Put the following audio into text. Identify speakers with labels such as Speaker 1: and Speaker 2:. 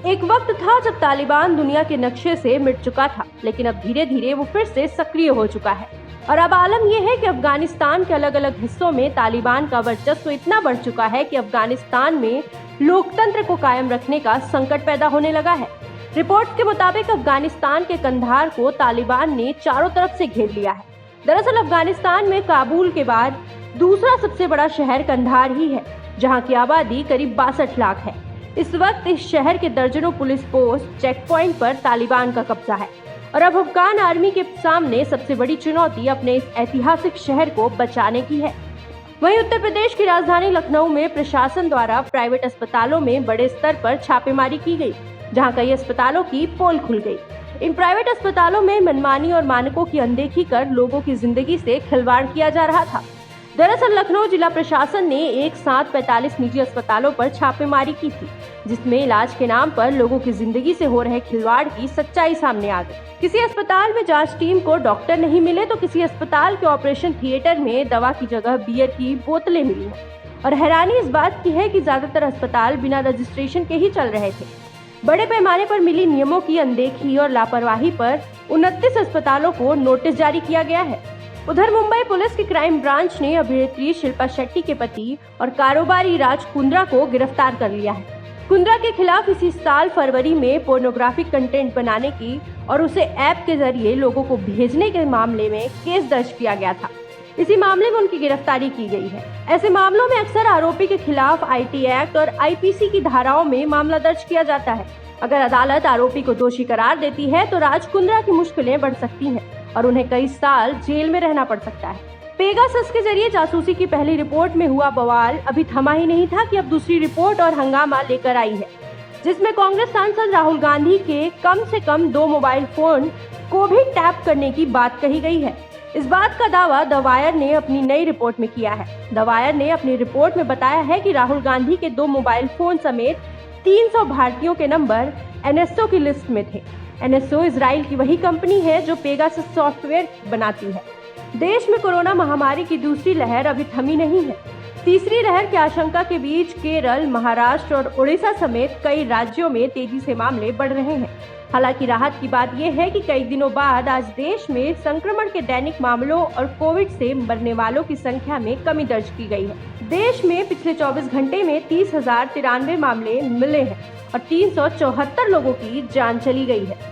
Speaker 1: एक वक्त था जब तालिबान दुनिया के नक्शे से मिट चुका था, लेकिन अब धीरे धीरे वो फिर से सक्रिय हो चुका है। और अब आलम यह है कि अफगानिस्तान के अलग अलग हिस्सों में तालिबान का वर्चस्व इतना बढ़ चुका है कि अफगानिस्तान में लोकतंत्र को कायम रखने का संकट पैदा होने लगा है। रिपोर्ट्स के मुताबिक अफगानिस्तान के कंधार को तालिबान ने चारों तरफ से घेर लिया है। दरअसल अफगानिस्तान में काबुल के बाद दूसरा सबसे बड़ा शहर कंधार ही है, जहां की आबादी करीब 62 लाख है। इस वक्त इस शहर के दर्जनों पुलिस पोस्ट चेक पॉइंट पर तालिबान का कब्जा है और अब अफगान आर्मी के सामने सबसे बड़ी चुनौती अपने इस ऐतिहासिक शहर को बचाने की है। वहीं उत्तर प्रदेश की राजधानी लखनऊ में प्रशासन द्वारा प्राइवेट अस्पतालों में बड़े स्तर पर छापेमारी की गई, जहां कई अस्पतालों की पोल खुल गई। इन प्राइवेट अस्पतालों में मनमानी और मानकों की अनदेखी कर लोगों की जिंदगी से खिलवाड़ किया जा रहा था। दरअसल लखनऊ जिला प्रशासन ने एक साथ 45 निजी अस्पतालों पर छापेमारी की थी, जिसमें इलाज के नाम पर लोगों की जिंदगी से हो रहे खिलवाड़ की सच्चाई सामने आ गई। किसी अस्पताल में जांच टीम को डॉक्टर नहीं मिले तो किसी अस्पताल के ऑपरेशन थिएटर में दवा की जगह बियर की बोतलें मिली हैं। और हैरानी इस बात की है कि ज्यादातर अस्पताल बिना रजिस्ट्रेशन के ही चल रहे थे। बड़े पैमाने पर मिली नियमों की अनदेखी और लापरवाही पर 29 अस्पतालों को नोटिस जारी किया गया है। उधर मुंबई पुलिस की क्राइम ब्रांच ने अभिनेत्री शिल्पा शेट्टी के पति और कारोबारी राज कुंद्रा को गिरफ्तार कर लिया है। कुंद्रा के खिलाफ इसी साल फरवरी में पोर्नोग्राफिक कंटेंट बनाने की और उसे ऐप के जरिए लोगों को भेजने के मामले में केस दर्ज किया गया था। इसी मामले में उनकी गिरफ्तारी की गई है। ऐसे मामलों में अक्सर आरोपी के खिलाफ आईटी एक्ट और आईपीसी की धाराओं में मामला दर्ज किया जाता है। अगर अदालत आरोपी को दोषी करार देती है तो राज कुंद्रा की मुश्किलें बढ़ सकती हैं और उन्हें कई साल जेल में रहना पड़ सकता है। पेगासस के जरिए जासूसी की पहली रिपोर्ट में हुआ बवाल अभी थमा ही नहीं था कि अब दूसरी रिपोर्ट और हंगामा लेकर आई है, जिसमें कांग्रेस सांसद राहुल गांधी के कम से कम 2 मोबाइल फोन को भी टैप करने की बात कही गई है। इस बात का दावा द वायर ने अपनी नई रिपोर्ट में किया है। द वायर ने अपनी रिपोर्ट में बताया है कि राहुल गांधी के 2 मोबाइल फोन समेत 300 भारतीयों के नंबर एनएसओ की लिस्ट में थे। एनएसओ इजराइल की वही कंपनी है जो पेगासस सॉफ्टवेयर बनाती है। देश में कोरोना महामारी की दूसरी लहर अभी थमी नहीं है। तीसरी लहर की आशंका के बीच केरल, महाराष्ट्र और उड़ीसा समेत कई राज्यों में तेजी से मामले बढ़ रहे हैं। हालांकि राहत की बात यह है कि कई दिनों बाद आज देश में संक्रमण के दैनिक मामलों और कोविड से मरने वालों की संख्या में कमी दर्ज की गई है। देश में पिछले 24 घंटे में 30,093 मामले मिले हैं और 374 लोगों की जान चली गई है।